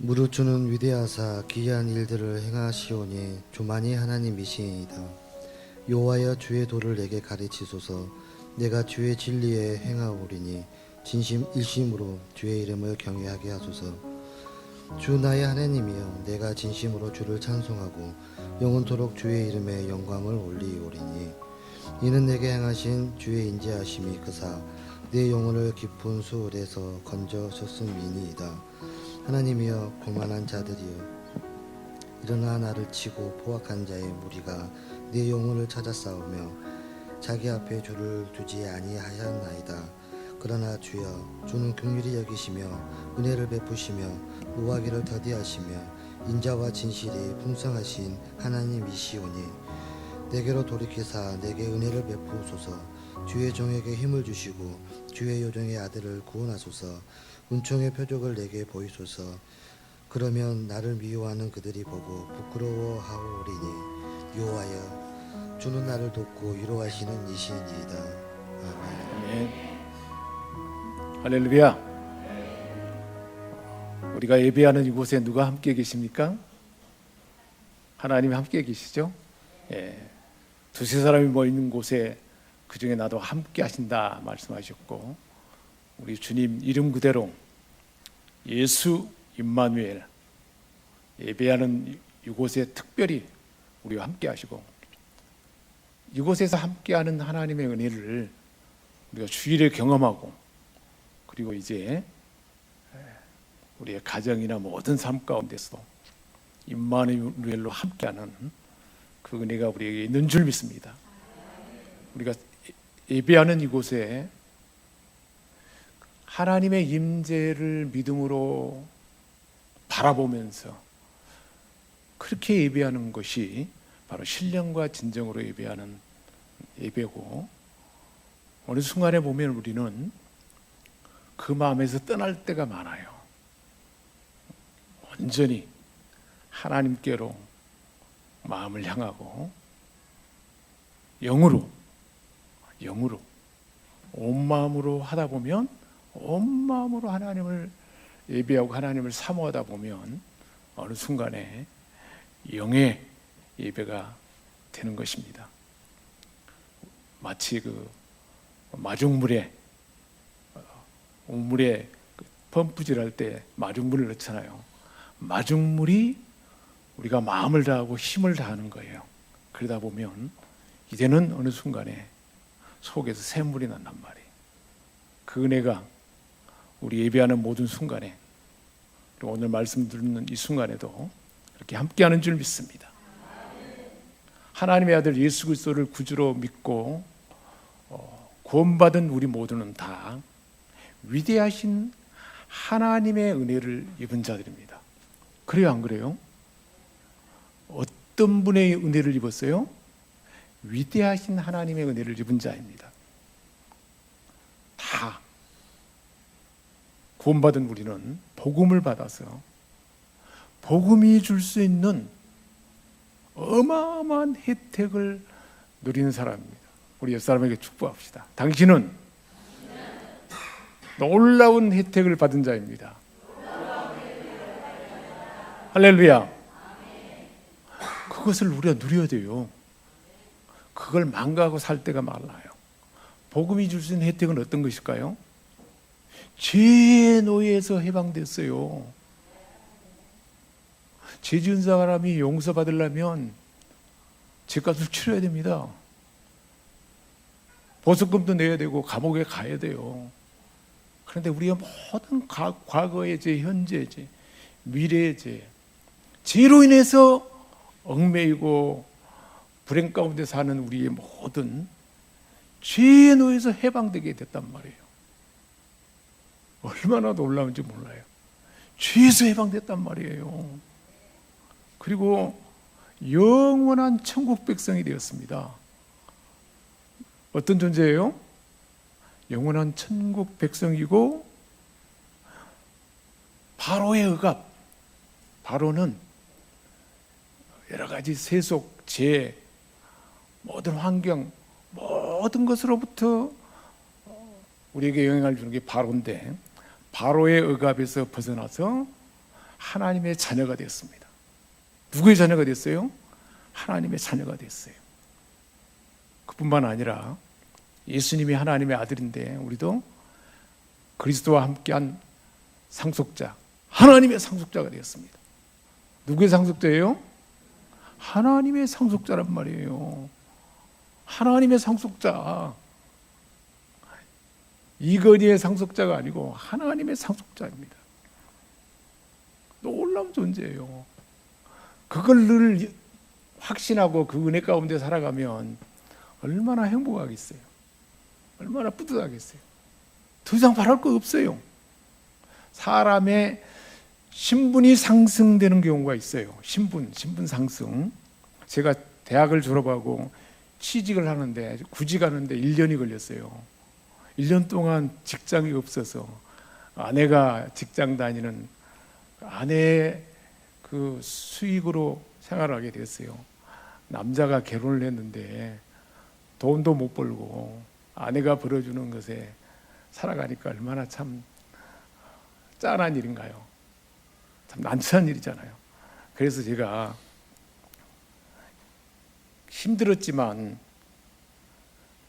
무릇 주는 위대하사 기이한 일들을 행하시오니 주만이 하나님이시이다. 여호와여 주의 도를 내게 가르치소서. 내가 주의 진리에 행하오리니 진심 일심으로 주의 이름을 경외하게 하소서. 주 나의 하나님이여 내가 진심으로 주를 찬송하고 영원토록 주의 이름에 영광을 올리오리니 이는 내게 행하신 주의 인자하심이 크사 내 영혼을 깊은 수울에서 건져셨음이니이다. 하나님이여 교만한 자들이여 일어나 나를 치고 포악한 자의 무리가 내 영혼을 찾아 싸우며 자기 앞에 주를 두지 아니하였나이다. 그러나 주여 주는 긍휼히 여기시며 은혜를 베푸시며 노하기를 더디하시며 인자와 진실이 풍성하신 하나님이시오니 내게로 돌이키사 내게 은혜를 베푸소서. 주의 종에게 힘을 주시고 주의 요정의 아들을 구원하소서. 은총의 표적을 내게 보이소서. 그러면 나를 미워하는 그들이 보고 부끄러워하오리니 여호와여 주는 나를 돕고 위로하시는 이시니이다. 아멘. 아멘. 할렐루야. 우리가 예배하는 이곳에 누가 함께 계십니까? 하나님이 함께 계시죠? 예. 두세 사람이 모이는 곳에 그 중에 나도 함께 하신다 말씀하셨고, 우리 주님 이름 그대로 예수 임마누엘 예배하는 이곳에 특별히 우리와 함께 하시고, 이곳에서 함께하는 하나님의 은혜를 우리가 주일에 경험하고, 그리고 이제 우리의 가정이나 모든 삶 가운데서도 임마누엘로 함께하는 그 은혜가 우리에게 있는 줄 믿습니다. 우리가 예배하는 이곳에 하나님의 임재를 믿음으로 바라보면서 그렇게 예배하는 것이 바로 신령과 진정으로 예배하는 예배고, 어느 순간에 보면 우리는 그 마음에서 떠날 때가 많아요. 온전히 하나님께로 마음을 향하고 영으로 온 마음으로 하다 보면, 온 마음으로 하나님을 예배하고 하나님을 사모하다 보면 어느 순간에 영의 예배가 되는 것입니다. 마치 그 마중물에 우물에 펌프질할 때 마중물을 넣잖아요. 마중물이 우리가 마음을 다하고 힘을 다하는 거예요. 그러다 보면 이제는 어느 순간에 속에서 샘물이 난단 말이에요. 그 은혜가 우리 예배하는 모든 순간에, 그리고 오늘 말씀 듣는 이 순간에도 그렇게 함께하는 줄 믿습니다. 하나님의 아들 예수 그리스도를 구주로 믿고 구원받은 우리 모두는 다 위대하신 하나님의 은혜를 입은 자들입니다. 그래요, 안 그래요? 어떤 분의 은혜를 입었어요? 위대하신 하나님의 은혜를 입은 자입니다. 다 구원받은 우리는 복음을 받아서 복음이 줄 수 있는 어마어마한 혜택을 누리는 사람입니다. 우리 옆 사람에게 축복합시다. 당신은 놀라운 혜택을 받은 자입니다. 할렐루야. 그것을 우리가 누려야 돼요. 그걸 망각하고 살 때가 많아요. 복음이 줄 수 있는 혜택은 어떤 것일까요? 죄의 노예에서 해방됐어요. 죄 지은 사람이 용서받으려면 죄값을 치러야 됩니다. 보석금도 내야 되고 감옥에 가야 돼요. 그런데 우리가 모든 과거의 죄, 현재의 죄, 미래의 죄, 죄로 인해서 얽매이고 불행 가운데 사는 우리의 모든 죄의 노예에서 해방되게 됐단 말이에요. 얼마나 놀라운지 몰라요. 죄에서 해방됐단 말이에요. 그리고 영원한 천국 백성이 되었습니다. 어떤 존재예요? 영원한 천국 백성이고, 바로의 억압, 바로는 여러 가지 세속, 재, 모든 환경, 모든 것으로부터 우리에게 영향을 주는 게 바로인데, 바로의 억압에서 벗어나서 하나님의 자녀가 되었습니다. 누구의 자녀가 됐어요? 하나님의 자녀가 됐어요. 그뿐만 아니라 예수님이 하나님의 아들인데 우리도 그리스도와 함께한 상속자, 하나님의 상속자가 되었습니다. 누구의 상속자예요? 하나님의 상속자란 말이에요. 하나님의 상속자. 이건희의 상속자가 아니고 하나님의 상속자입니다. 놀라운 존재예요. 그걸 늘 확신하고 그 은혜 가운데 살아가면 얼마나 행복하겠어요. 얼마나 뿌듯하겠어요. 더 이상 바랄 거 없어요. 사람의 신분이 상승되는 경우가 있어요. 신분 상승. 제가 대학을 졸업하고 취직을 하는데 구직 하는데 1년이 걸렸어요. 1년 동안 직장이 없어서 아내가 직장 다니는 아내의 그 수익으로 생활하게 됐어요. 남자가 결혼을 했는데 돈도 못 벌고 아내가 벌어주는 것에 살아가니까 얼마나 참 짠한 일인가요? 참 난처한 일이잖아요. 그래서 제가 힘들었지만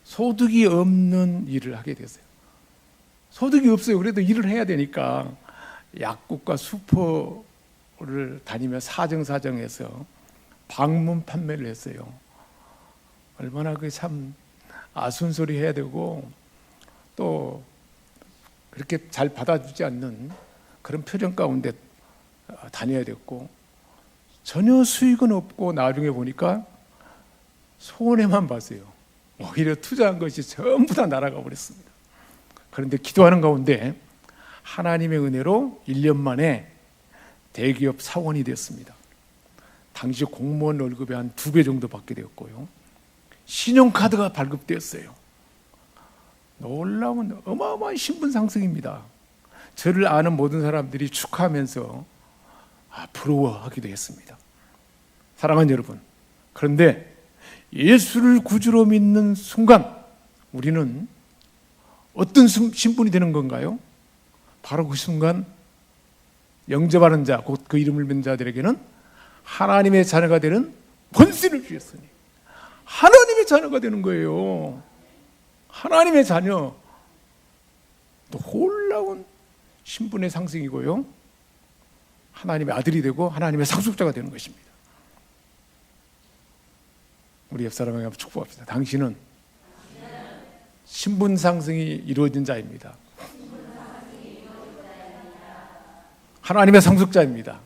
소득이 없는 일을 하게 됐어요. 소득이 없어요. 그래도 일을 해야 되니까 약국과 슈퍼를 다니며 사정사정해서 방문 판매를 했어요. 얼마나 그 참 아순소리 해야 되고 또 그렇게 잘 받아주지 않는 그런 표정 가운데 다녀야 됐고 전혀 수익은 없고 나중에 보니까 손해만 봤어요. 오히려 투자한 것이 전부 다 날아가 버렸습니다. 그런데 기도하는 가운데 하나님의 은혜로 1년 만에 대기업 사원이 됐습니다. 당시 공무원 월급의 한 2배 정도 받게 되었고요. 신용카드가 발급되었어요. 놀라운 어마어마한 신분 상승입니다. 저를 아는 모든 사람들이 축하하면서 부러워하기도 했습니다. 사랑하는 여러분, 그런데 예수를 구주로 믿는 순간 우리는 어떤 신분이 되는 건가요? 바로 그 순간 영접하는 자, 곧 그 이름을 믿는 자들에게는 하나님의 자녀가 되는 권세를 주셨으니 하나님의 자녀가 되는 거예요. 하나님의 자녀. 놀라운 신분의 상승이고요. 하나님의 아들이 되고 하나님의 상속자가 되는 것입니다. 우리 옆 사람에게 한번 축복합시다. 당신은 신분 상승이 이루어진 자입니다. 하나님의 상속자입니다.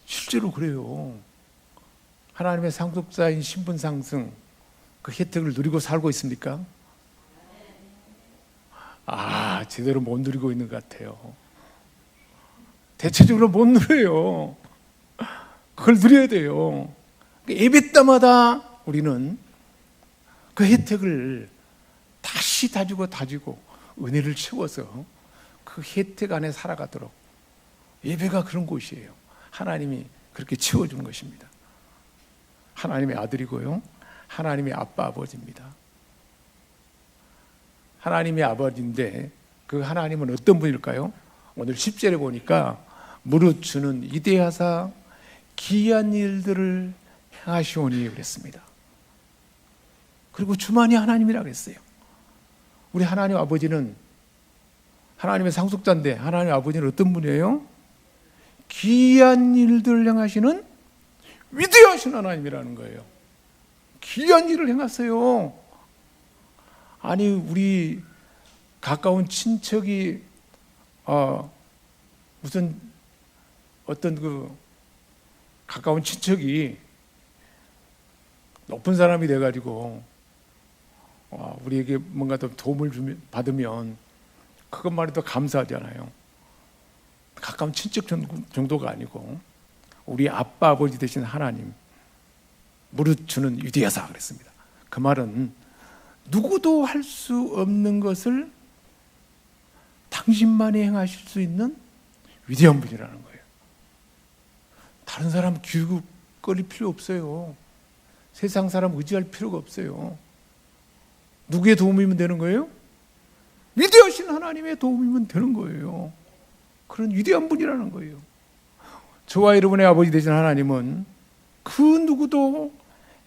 실제로 그래요. 하나님의 상속자인 신분 상승, 그 혜택을 누리고 살고 있습니까? 제대로 못 누리고 있는 것 같아요. 대체적으로 못 누려요. 그걸 누려야 돼요. 예배 때마다 우리는 그 혜택을 다시 다지고 은혜를 채워서 그 혜택 안에 살아가도록, 예배가 그런 곳이에요. 하나님이 그렇게 채워준 것입니다. 하나님의 아들이고요, 하나님의 아빠 아버지입니다. 하나님의 아버지인데 그 하나님은 어떤 분일까요? 오늘 10절에 보니까 무릇 주는 이대하사 기이한 일들을 행하시오니 그랬습니다. 그리고 주만이 하나님이라 그랬어요. 우리 하나님 아버지는 하나님의 상속자인데 하나님 아버지는 어떤 분이에요? 기이한 일들을 행하시는 위대하신 하나님이라는 거예요. 기이한 일을 행하세요. 아니, 우리 가까운 친척이 무슨 어떤 그 가까운 친척이 높은 사람이 돼가지고 우리에게 뭔가 더 도움을 받으면 그것만 해도 감사하잖아요. 가까운 친척 정도가 아니고 우리 아빠 아버지 되신 하나님 무릇 주는 위대하사 그랬습니다. 그 말은 누구도 할 수 없는 것을 당신만이 행하실 수 있는 위대한 분이라는 거예요. 다른 사람 기웃거릴 필요 없어요. 세상 사람 의지할 필요가 없어요. 누구의 도움이면 되는 거예요? 위대하신 하나님의 도움이면 되는 거예요. 그런 위대한 분이라는 거예요. 저와 여러분의 아버지 되신 하나님은 그 누구도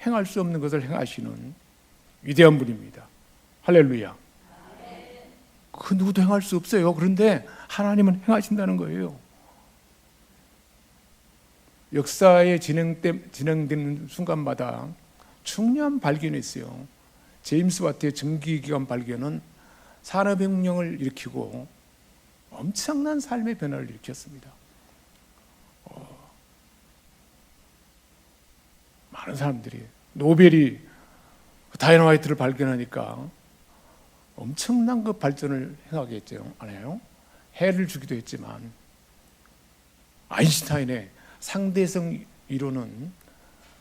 행할 수 없는 것을 행하시는 위대한 분입니다. 할렐루야. 그 누구도 행할 수 없어요. 그런데 하나님은 행하신다는 거예요. 역사의 진행되는 순간마다 중요한 발견이 있어요. 제임스 와트의 전기기관 발견은 산업혁명을 일으키고 엄청난 삶의 변화를 일으켰습니다. 많은 사람들이 노벨이 다이너마이트를 발견하니까 엄청난 그 발전을 행하게 했죠. 안 해요? 해를 주기도 했지만 아인슈타인의 상대성 이론은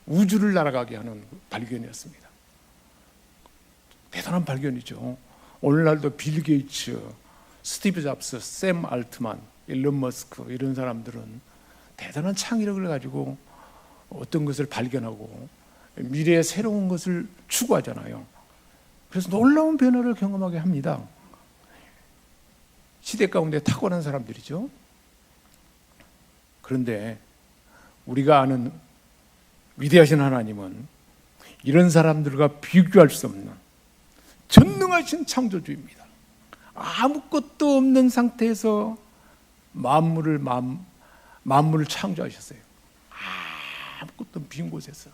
우주를 날아가게 하는 발견이었습니다. 대단한 발견이죠. 오늘날도 빌 게이츠, 스티브 잡스, 샘 알트만, 일론 머스크 이런 사람들은 대단한 창의력을 가지고 어떤 것을 발견하고 미래의 새로운 것을 추구하잖아요. 그래서 놀라운 변화를 경험하게 합니다. 시대 가운데 탁월한 사람들이죠. 그런데 우리가 아는 위대하신 하나님은 이런 사람들과 비교할 수 없는 전능하신 창조주입니다. 아무것도 없는 상태에서 만물을 창조하셨어요. 아무것도 없는 빈 곳에서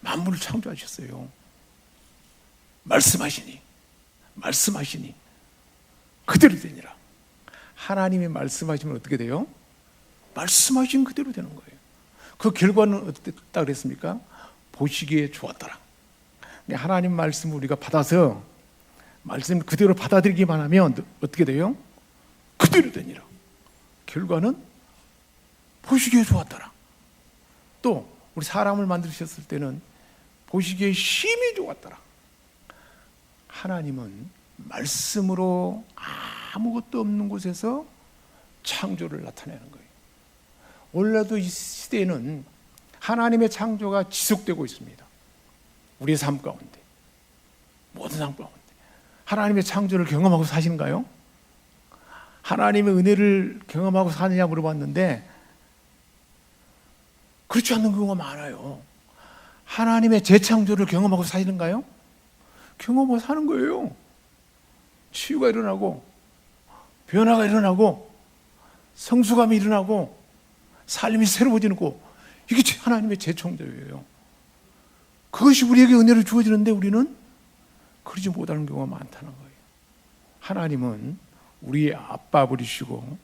만물을 창조하셨어요. 말씀하시니 그대로 되니라. 하나님이 말씀하시면 어떻게 돼요? 말씀하신 그대로 되는 거예요. 그 결과는 어땠다 그랬습니까? 보시기에 좋았더라. 하나님 말씀을 우리가 받아서 말씀 그대로 받아들이기만 하면 어떻게 돼요? 그대로 되니라. 결과는 보시기에 좋았더라. 또 우리 사람을 만드셨을 때는 보시기에 심히 좋았더라. 하나님은 말씀으로 아무것도 없는 곳에서 창조를 나타내는 거예요. 원래도 이 시대에는 하나님의 창조가 지속되고 있습니다. 우리의 삶 가운데, 모든 삶 가운데 하나님의 창조를 경험하고 사시는가요? 하나님의 은혜를 경험하고 사느냐 물어봤는데 그렇지 않는 경우가 많아요. 하나님의 재창조를 경험하고 사시는가요? 경험하고 사는 거예요. 치유가 일어나고 변화가 일어나고 성숙함이 일어나고 삶이 새로워지는 거, 이게 하나님의 재창조예요. 그것이 우리에게 은혜를 주어지는데 우리는 그러지 못하는 경우가 많다는 거예요. 하나님은 우리의 아빠버리시고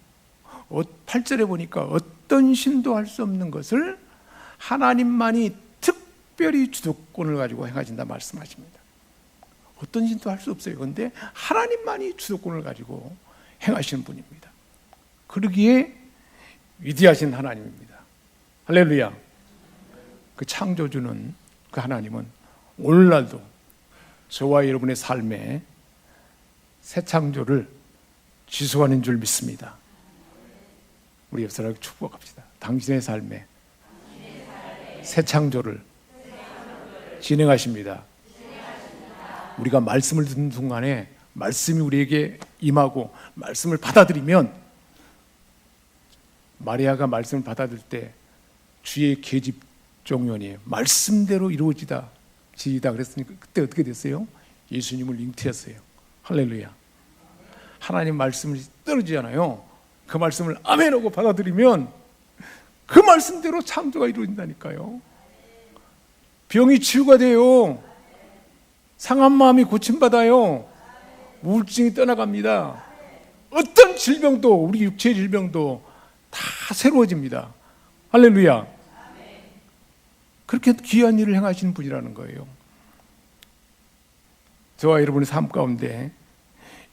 8절에 보니까 어떤 신도 할 수 없는 것을 하나님만이 특별히 주도권을 가지고 행하신다 말씀하십니다. 어떤 신도 할 수 없어요. 그런데 하나님만이 주도권을 가지고 행하시는 분입니다. 그러기에 위대하신 하나님입니다. 할렐루야. 그 창조주는, 그 하나님은 오늘날도 저와 여러분의 삶에 새 창조를 지속하는 줄 믿습니다. 우리 옆 사람에게 축복합시다. 당신의 삶에 새 창조를 진행하십니다. 우리가 말씀을 듣는 순간에 말씀이 우리에게 임하고 말씀을 받아들이면, 마리아가 말씀을 받아들일 때 주의 계집종년이 말씀대로 이루어지다 그랬으니까 그때 어떻게 됐어요? 예수님을 잉태했어요. 할렐루야. 하나님 말씀을 떨어지잖아요. 그 말씀을 아멘하고 받아들이면 그 말씀대로 창조가 이루어진다니까요. 병이 치유가 돼요. 상한 마음이 고침받아요. 우울증이 떠나갑니다. 어떤 질병도, 우리 육체의 질병도 다 새로워집니다. 할렐루야. 그렇게 귀한 일을 행하시는 분이라는 거예요. 저와 여러분의 삶 가운데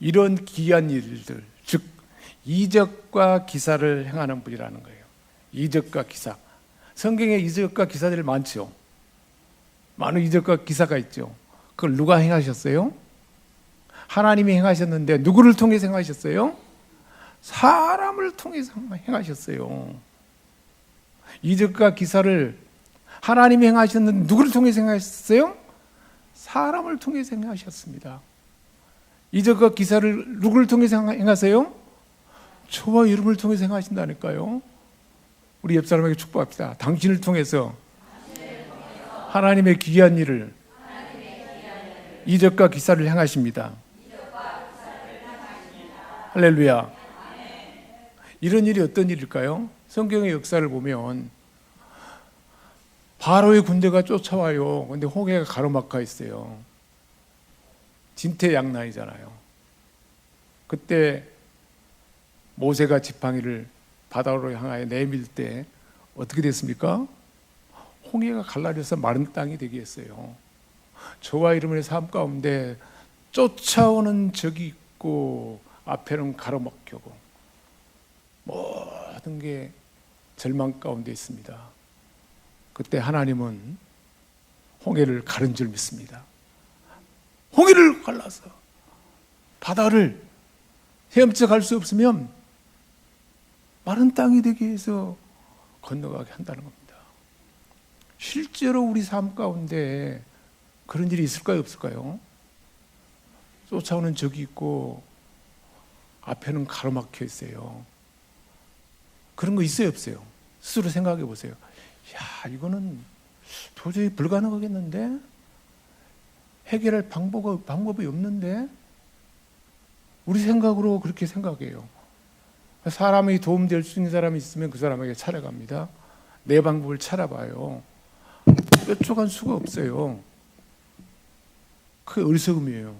이런 귀한 일들, 즉 이적과 기사를 행하는 분이라는 거예요. 이적과 기사. 성경에 이적과 기사들이 많죠. 많은 이적과 기사가 있죠. 그걸 누가 행하셨어요? 하나님이 행하셨는데 누구를 통해서 행하셨어요? 사람을 통해서 행하셨어요. 이적과 기사를 하나님이 행하셨는데 누구를 통해서 행하셨어요? 사람을 통해서 행하셨습니다. 이적과 기사를 누구를 통해서 행하세요? 저와 여러분을 통해서 행하신다니까요. 우리 옆 사람에게 축복합시다. 당신을 통해서 하나님의 기이한 일을, 이적과 기사를 행하십니다. 할렐루야. 이런 일이 어떤 일일까요? 성경의 역사를 보면 바로의 군대가 쫓아와요. 근데 홍해가 가로막혀 있어요. 진퇴양난이잖아요. 그때 모세가 지팡이를 바다로 향하여 내밀 때 어떻게 됐습니까? 홍해가 갈라져서 마른 땅이 되게 했어요. 저와 여러분의 삶 가운데 쫓아오는 적이 있고 앞에는 가로막히고 모든 게 절망 가운데 있습니다. 그때 하나님은 홍해를 가른 줄 믿습니다. 홍해를 갈라서 바다를 헤엄쳐 갈 수 없으면 마른 땅이 되게 해서 건너가게 한다는 겁니다. 실제로 우리 삶 가운데 그런 일이 있을까요, 없을까요? 쫓아오는 적이 있고 앞에는 가로막혀 있어요. 그런 거 있어요, 없어요? 스스로 생각해 보세요. 야, 이거는 도저히 불가능하겠는데? 해결할 방법이 없는데? 우리 생각으로 그렇게 생각해요. 사람이 도움될 수 있는 사람이 있으면 그 사람에게 찾아갑니다. 내 방법을 찾아봐요. 뾰족한 수가 없어요. 그게 어리석음이에요.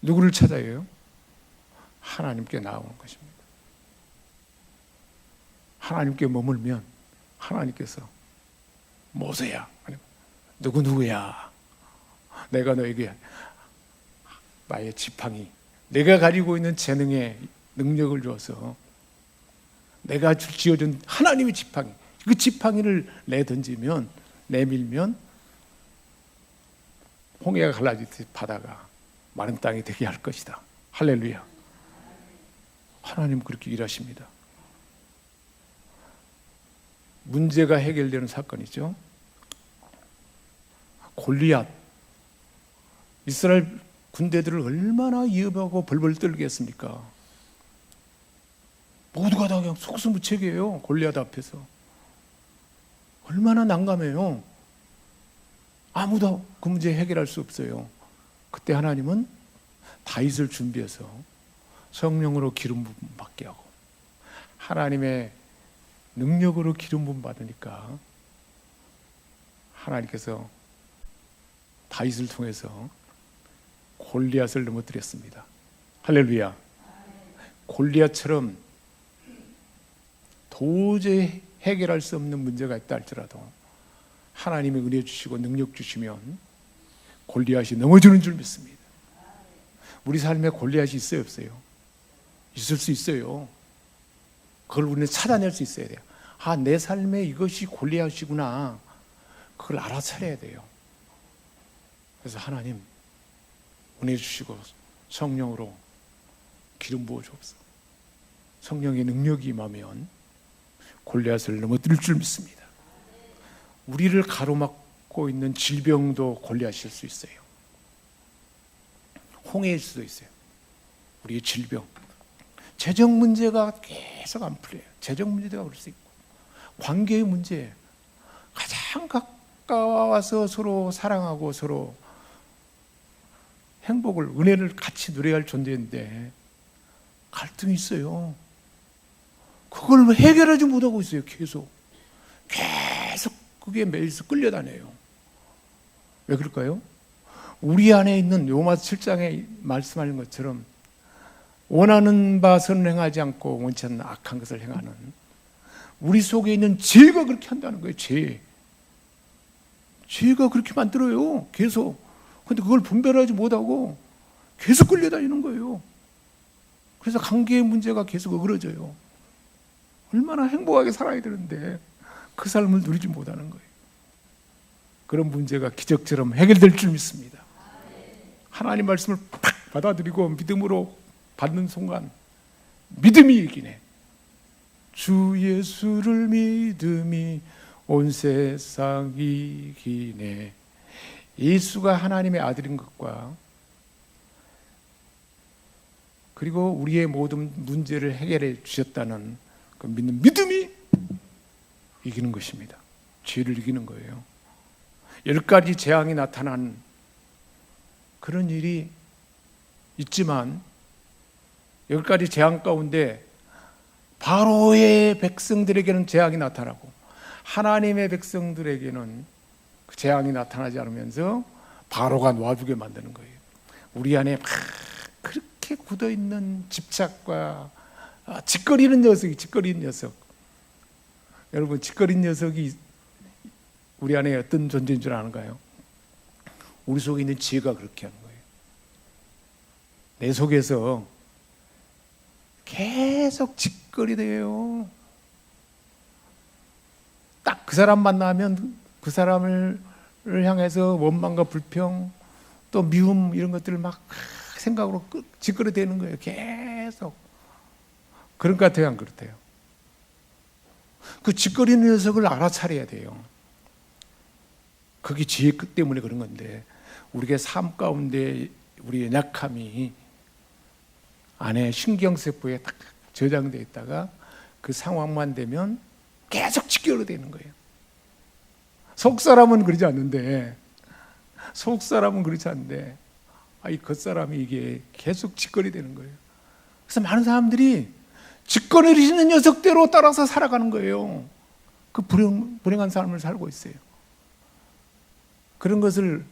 누구를 찾아야 해요? 하나님께 나오는 것입니다. 하나님께 머물면 하나님께서 모세야, 누구야? 내가 너에게 나의 지팡이, 내가 가지고 있는 재능의 능력을 줘서 내가 지어준 하나님의 지팡이, 그 지팡이를 내밀면 홍해가 갈라지듯이 바다가 마른 땅이 되게 할 것이다. 할렐루야. 하나님 그렇게 일하십니다. 문제가 해결되는 사건이죠. 골리앗, 이스라엘 군대들을 얼마나 위협하고 벌벌 떨게 했습니까? 모두가 다 그냥 속수무책이에요. 골리앗 앞에서. 얼마나 난감해요. 아무도 그 문제 해결할 수 없어요. 그때 하나님은 다윗을 준비해서 성령으로 기름 부음 받게 하고 하나님의 능력으로 기름 부음 받으니까 하나님께서 다윗을 통해서 골리앗을 넘어뜨렸습니다. 할렐루야. 골리앗처럼 도저히 해결할 수 없는 문제가 있다 할지라도 하나님의 은혜 주시고 능력 주시면 골리앗이 넘어지는 줄 믿습니다. 우리 삶에 골리앗이 있어요, 없어요? 있을 수 있어요. 그걸 우리는 찾아낼 수 있어야 돼요. 아, 내 삶에 이것이 골리앗이구나. 그걸 알아차려야 돼요. 그래서 하나님 은혜 주시고 성령으로 기름 부어 주옵소서. 성령의 능력이 임하면 골리앗을 넘어뜨릴 줄 믿습니다. 우리를 가로막고 있는 질병도 골리앗일 수 있어요. 홍해일 수도 있어요. 우리의 질병, 재정 문제가 계속 안 풀려요. 재정 문제가 그럴 수 있고, 관계의 문제, 가장 가까워서 서로 사랑하고 서로 행복을, 은혜를 같이 누려야 할 존재인데 갈등이 있어요. 그걸 해결하지 못하고 있어요. 계속 그게 매일서 끌려다녀요. 왜 그럴까요? 우리 안에 있는 로마서 7장에 말씀하는 것처럼 원하는 바 선을 행하지 않고 원치 않는 악한 것을 행하는 우리 속에 있는 죄가 그렇게 한다는 거예요. 죄가 그렇게 만들어요. 계속. 근데 그걸 분별하지 못하고 계속 끌려다니는 거예요. 그래서 관계의 문제가 계속 어그러져요. 얼마나 행복하게 살아야 되는데 그 삶을 누리지 못하는 거예요. 그런 문제가 기적처럼 해결될 줄 믿습니다. 하나님 말씀을 팍 받아들이고 믿음으로 받는 순간 믿음이 이기네. 주 예수를 믿음이 온 세상 이기네. 예수가 하나님의 아들인 것과 그리고 우리의 모든 문제를 해결해 주셨다는 그 믿는 믿음이 이기는 것입니다. 죄를 이기는 거예요. 10가지 재앙이 나타난 그런 일이 있지만 10가지 재앙 가운데 바로의 백성들에게는 재앙이 나타나고 하나님의 백성들에게는 그 재앙이 나타나지 않으면서 바로가 놔주게 만드는 거예요. 우리 안에 막 그렇게 굳어있는 집착과 짓거리는 녀석. 여러분, 짓거리는 녀석이 우리 안에 어떤 존재인 줄 아는가요? 우리 속에 있는 지혜가 그렇게 하는 거예요. 내 속에서 계속 짓거리대요. 딱 그 사람 만나면 그 사람을 향해서 원망과 불평, 또 미움 이런 것들을 막 생각으로 짓거리대는 거예요. 계속. 그런 것 같아요, 안 그렇대요? 그 짓거리는 녀석을 알아차려야 돼요. 그게 지혜 때문에 그런 건데, 우리의 삶 가운데 우리의 연약함이 안에 신경세포에 딱 저장되어 있다가 그 상황만 되면 계속 짓거리되는 거예요. 속 사람은 그러지 않는데, 이 겉사람이 이게 계속 짓거리되는 거예요. 그래서 많은 사람들이 짓거리는 녀석대로 따라서 살아가는 거예요. 그 불행한 삶을 살고 있어요. 그런 것을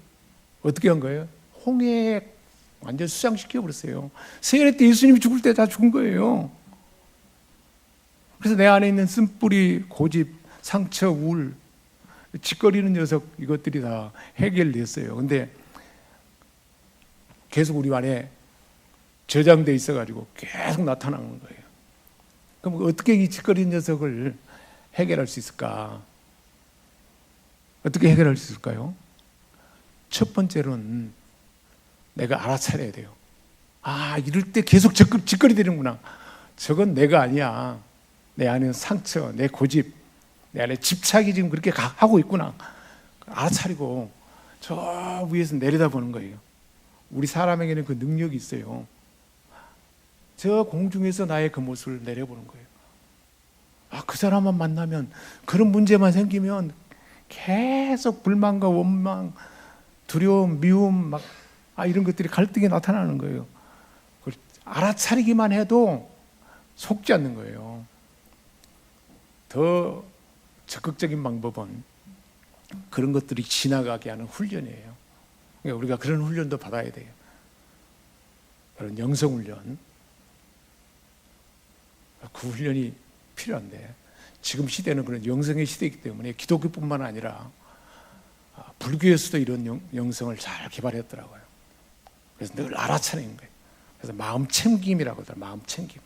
어떻게 한 거예요? 홍해에 완전 수장시켜 버렸어요. 세례 때 예수님이 죽을 때 다 죽은 거예요. 그래서 내 안에 있는 쓴뿌리, 고집, 상처, 우울, 짓거리는 녀석, 이것들이 다 해결됐어요. 근데 계속 우리 안에 저장돼 있어가지고 계속 나타나는 거예요. 그럼 어떻게 이 짓거리는 녀석을 해결할 수 있을까? 어떻게 해결할 수 있을까요? 첫 번째로는 내가 알아차려야 돼요. 이럴 때 계속 짓거리되는구나. 저건 내가 아니야. 내 안에 상처, 내 고집, 내 안에 집착이 지금 그렇게 하고 있구나. 알아차리고 저 위에서 내려다보는 거예요. 우리 사람에게는 그 능력이 있어요. 저 공중에서 나의 그 모습을 내려보는 거예요. 그 사람만 만나면, 그런 문제만 생기면 계속 불만과 원망, 두려움, 미움, 이런 것들이 갈등이 나타나는 거예요. 알아차리기만 해도 속지 않는 거예요. 더 적극적인 방법은 그런 것들이 지나가게 하는 훈련이에요. 그러니까 우리가 그런 훈련도 받아야 돼요. 그런 영성훈련. 그 훈련이 필요한데, 지금 시대는 그런 영성의 시대이기 때문에 기독교뿐만 아니라 불교에서도 이런 영성을 잘 개발했더라고요. 그래서 늘 알아차리는 거예요. 그래서 마음 챙김이라고 하더라고요. 마음 챙김.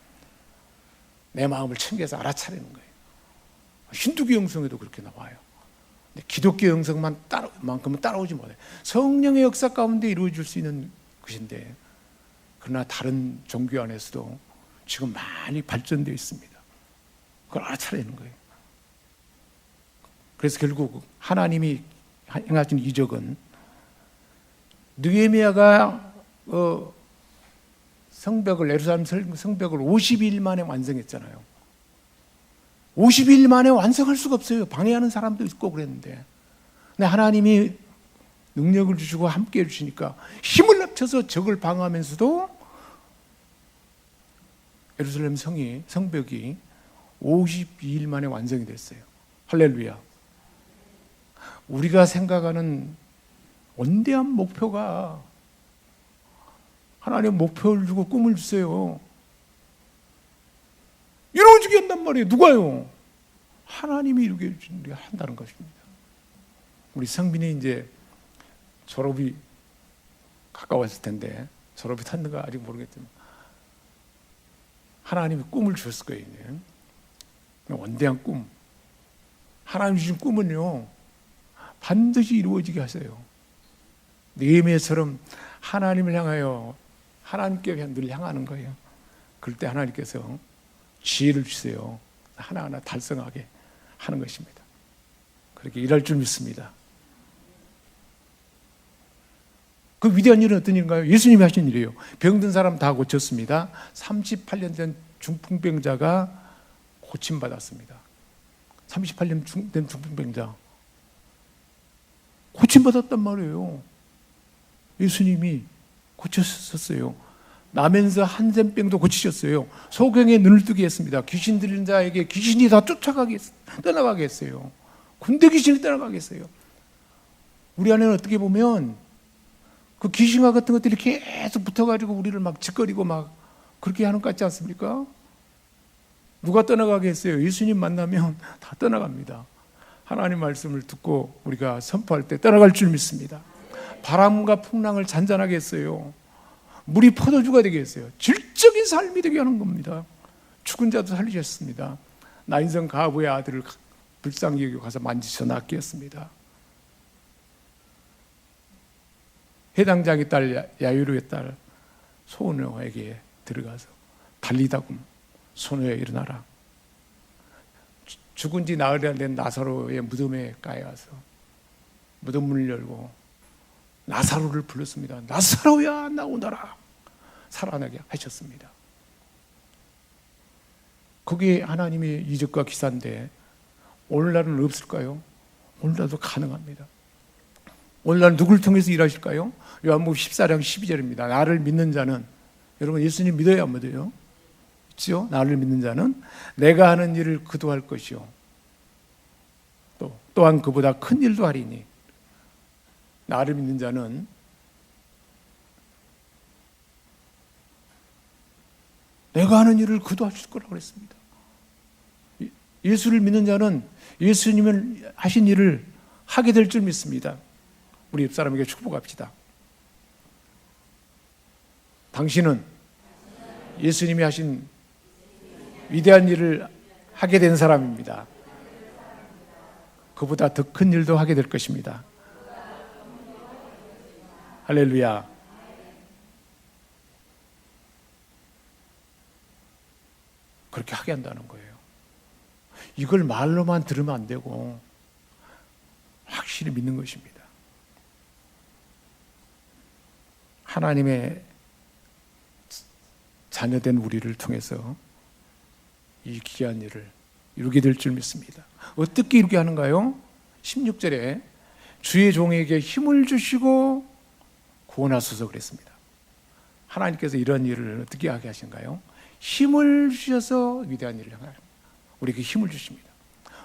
내 마음을 챙겨서 알아차리는 거예요. 힌두교 영성에도 그렇게 나와요. 근데 기독교 영성만큼은 따라오지 못해요. 성령의 역사 가운데 이루어질 수 있는 것인데, 그러나 다른 종교 안에서도 지금 많이 발전되어 있습니다. 그걸 알아차리는 거예요. 그래서 결국 하나님이 행하신 이적은, 느헤미야가 예루살렘 성벽을 52일 만에 완성했잖아요. 52일 만에 완성할 수가 없어요. 방해하는 사람도 있고 그랬는데, 근데 하나님이 능력을 주시고 함께 해주시니까 힘을 합쳐서 적을 방어하면서도 예루살렘 성벽이 52일 만에 완성이 됐어요. 할렐루야. 우리가 생각하는 원대한 목표가, 하나님 목표를 주고 꿈을 주세요. 이루어지게 한단 말이에요. 누가요? 하나님이 이루게 한다는 것입니다. 우리 성민이 이제 졸업이 가까웠을 텐데, 졸업이 탔는가 아직 모르겠지만 하나님이 꿈을 주셨을 거예요. 원대한 꿈. 하나님 주신 꿈은요, 반드시 이루어지게 하세요. 느헤미야처럼 하나님을 향하여, 하나님께 늘 향하는 거예요. 그럴 때 하나님께서 지혜를 주세요. 하나하나 달성하게 하는 것입니다. 그렇게 일할 줄 믿습니다. 그 위대한 일은 어떤 일인가요? 예수님이 하신 일이에요. 병든 사람 다 고쳤습니다. 38년 된 중풍병자가 고침받았습니다. 38년 된 중풍병자 고침받았단 말이에요. 예수님이 고쳤었어요. 나면서 한센병도 고치셨어요. 소경의 눈을 뜨게 했습니다. 귀신 들린 자에게 귀신이 다 떠나가게 했어요. 군대 귀신이 떠나가게 했어요. 우리 안에는 어떻게 보면 그 귀신과 같은 것들이 계속 붙어가지고 우리를 막 짓거리고 막 그렇게 하는 것 같지 않습니까? 누가 떠나가게 했어요? 예수님 만나면 다 떠나갑니다. 하나님 말씀을 듣고 우리가 선포할 때 떠나갈 줄 믿습니다. 바람과 풍랑을 잔잔하게 했어요. 물이 포도주가 되게 했어요. 질적인 삶이 되게 하는 겁니다. 죽은 자도 살리셨습니다. 나인성 가부의 아들을 불쌍히 여기고 가서 만지셔 낫게 했습니다. 해당장의 딸 야이로의 딸 소노에게 들어가서 달리다금 소노야 일어나라. 죽은 지 나흘이나 된 나사로의 무덤에 가서 무덤 문을 열고 나사로를 불렀습니다. 나사로야 나오너라. 살아나게 하셨습니다. 그게 하나님의 이적과 기사인데 오늘날은 없을까요? 오늘날도 가능합니다. 오늘날 누구를 통해서 일하실까요? 요한복음 14장 12절입니다. 나를 믿는 자는, 여러분 예수님 믿어야 안 믿어요? 있죠? 나를 믿는 자는 내가 하는 일을 그도 할 것이요 또한 그보다 큰 일도 하리니. 나를 믿는 자는 내가 하는 일을 그도 하실 거라고 그랬습니다. 예수를 믿는 자는 예수님이 하신 일을 하게 될 줄 믿습니다. 우리 옆 사람에게 축복합시다. 당신은 예수님이 하신 위대한 일을 하게 된 사람입니다. 그보다 더 큰 일도 하게 될 것입니다. 할렐루야. 그렇게 하게 한다는 거예요. 이걸 말로만 들으면 안 되고 확실히 믿는 것입니다. 하나님의 자녀된 우리를 통해서 이 귀한 일을 이루게 될 줄 믿습니다. 어떻게 이루게 하는가요? 16절에 주의 종에게 힘을 주시고 구원하소서 그랬습니다. 하나님께서 이런 일을 어떻게 하게 하신가요? 힘을 주셔서 위대한 일을 행하라. 우리에게 힘을 주십니다.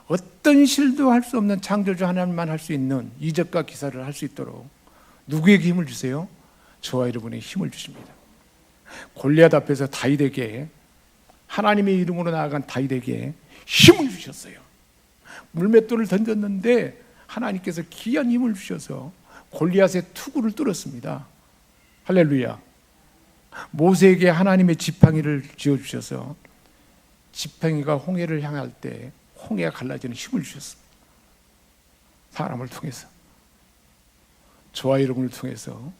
어떤 실도 할 수 없는 창조주 하나님만 할 수 있는 이적과 기사를 할 수 있도록 누구에게 힘을 주세요? 저와 여러분에게 힘을 주십니다. 골리앗 앞에서 다윗에게, 하나님의 이름으로 나아간 다윗에게 힘을 주셨어요. 물맷돌을 던졌는데 하나님께서 귀한 힘을 주셔서 골리앗의 투구를 뚫었습니다. 할렐루야. 모세에게 하나님의 지팡이를 쥐어주셔서 지팡이가 홍해를 향할 때 홍해가 갈라지는 힘을 주셨습니다. 사람을 통해서, 저와 여러분을 통해서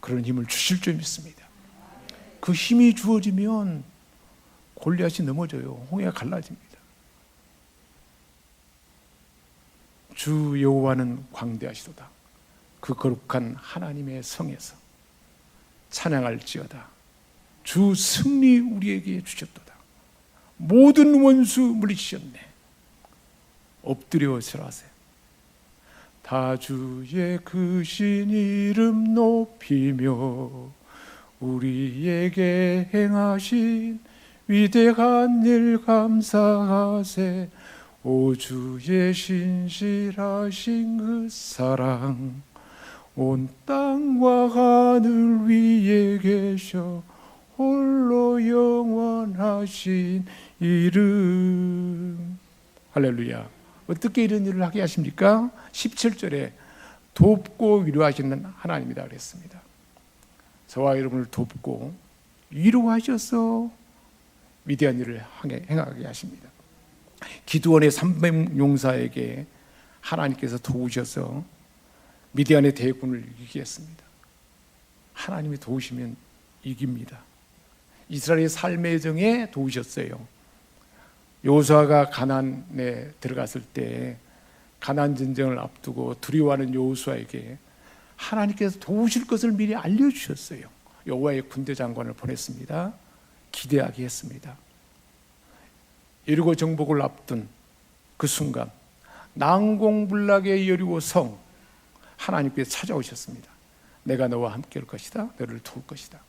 그런 힘을 주실 줄 믿습니다. 그 힘이 주어지면 골리앗이 넘어져요. 홍해가 갈라집니다. 주 여호와는 광대하시도다. 그 거룩한 하나님의 성에서 찬양할지어다. 주 승리 우리에게 주셨도다. 모든 원수 물리치셨네. 엎드려 절하세요. 다 주의 크신 이름 높이며 우리에게 행하신 위대한 일 감사하세. 오 주의 신실하신 그 사랑 온 땅과 하늘 위에 계셔 홀로 영원하신 이름. 할렐루야. 어떻게 이런 일을 하게 하십니까? 17절에 돕고 위로하시는 하나님이다 그랬습니다. 저와 여러분을 돕고 위로하셔서 위대한 일을 행하게 하십니다. 기드온의 300용사에게 하나님께서 도우셔서 미디안의 대군을 이기게 했습니다. 하나님이 도우시면 이깁니다. 이스라엘의 삶의 정에 도우셨어요. 여호수아가 가나안에 들어갔을 때 가나안 전쟁을 앞두고 두려워하는 여호수아에게 하나님께서 도우실 것을 미리 알려주셨어요. 여호와의 군대 장관을 보냈습니다. 기대하게 했습니다. 여리고 정복을 앞둔 그 순간 난공불락의 여리고 성, 하나님께서 찾아오셨습니다. 내가 너와 함께 할 것이다. 너를 도울 것이다.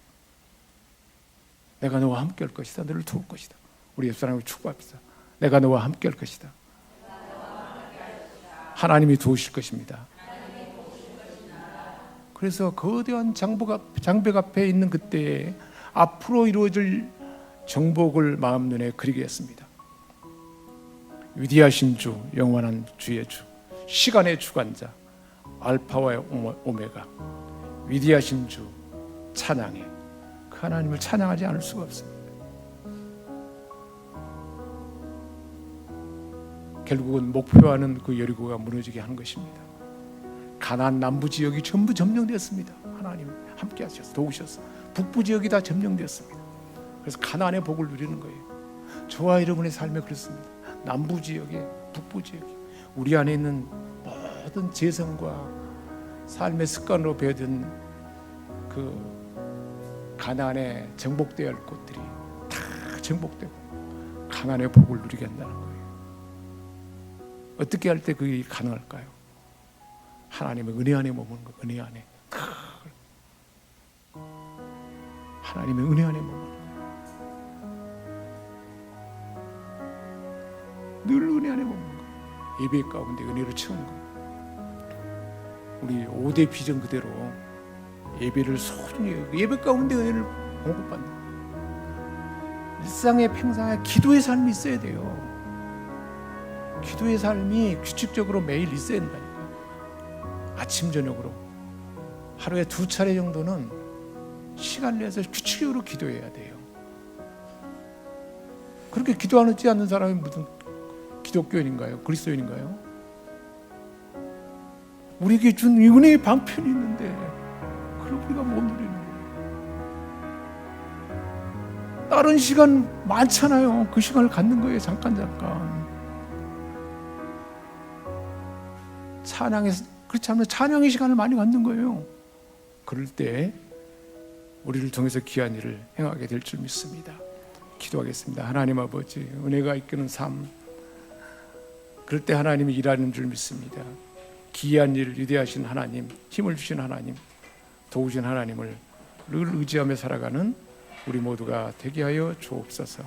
내가 너와 함께 할 것이다. 너를 도울 것이다. 우리 옆사람을 축복합시다. 내가 너와 함께 할 것이다. 하나님이 도우실 것입니다. 그래서 거대한 장벽 앞에 있는 그때에 앞으로 이루어질 정복을 마음 눈에 그리게 했습니다. 위대하신 주, 영원한 주의 주, 시간의 주관자, 알파와 오메가, 위대하신 주 찬양해. 그 하나님을 찬양하지 않을 수가 없습니다. 결국은 목표하는 그 여리고가 무너지게 하는 것입니다. 가나안 남부 지역이 전부 점령되었습니다. 하나님 함께 하셔서 도우셔서 북부 지역이 다 점령되었습니다. 그래서 가나안의 복을 누리는 거예요. 저와 여러분의 삶에 그렇습니다. 남부 지역에, 북부 지역에 우리 안에 있는 모든 재성과 삶의 습관으로 배어든 그 가나안에 정복되어야 할 곳들이 다 정복되고 가나안의 복을 누리게 한다는 거예요. 어떻게 할 때 그게 가능할까요? 하나님의 은혜 안에 머무는 거, 은혜 안에. 하나님의 은혜 안에 머무는 거. 늘 은혜 안에 머무는 거. 예배 가운데 은혜를 채우는 거. 우리 5대 비전 그대로 예배를 소중히 여기고 예배 가운데 은혜를 공급받는 거. 일상의 평상에 기도의 삶이 있어야 돼요. 기도의 삶이 규칙적으로 매일 있어야 된다니까. 아침 저녁으로 하루에 2차례 정도는 시간 내서 규칙적으로 기도해야 돼요. 그렇게 기도하지 않는 사람이 무슨 기독교인인가요? 그리스도인인가요? 우리에게 준 은혜의 방편이 있는데 그걸 우리가 못 누리는 거예요. 다른 시간 많잖아요. 그 시간을 갖는 거예요. 잠깐 찬양에서, 그렇지 않으면 찬양의 시간을 많이 갖는 거예요. 그럴 때 우리를 통해서 귀한 일을 행하게 될 줄 믿습니다. 기도하겠습니다. 하나님 아버지, 은혜가 이끄는 삶, 그럴 때 하나님이 일하는 줄 믿습니다. 기이한 일을 위대하신 하나님, 힘을 주신 하나님, 도우신 하나님을 늘 의지하며 살아가는 우리 모두가 되게 하여 주옵소서.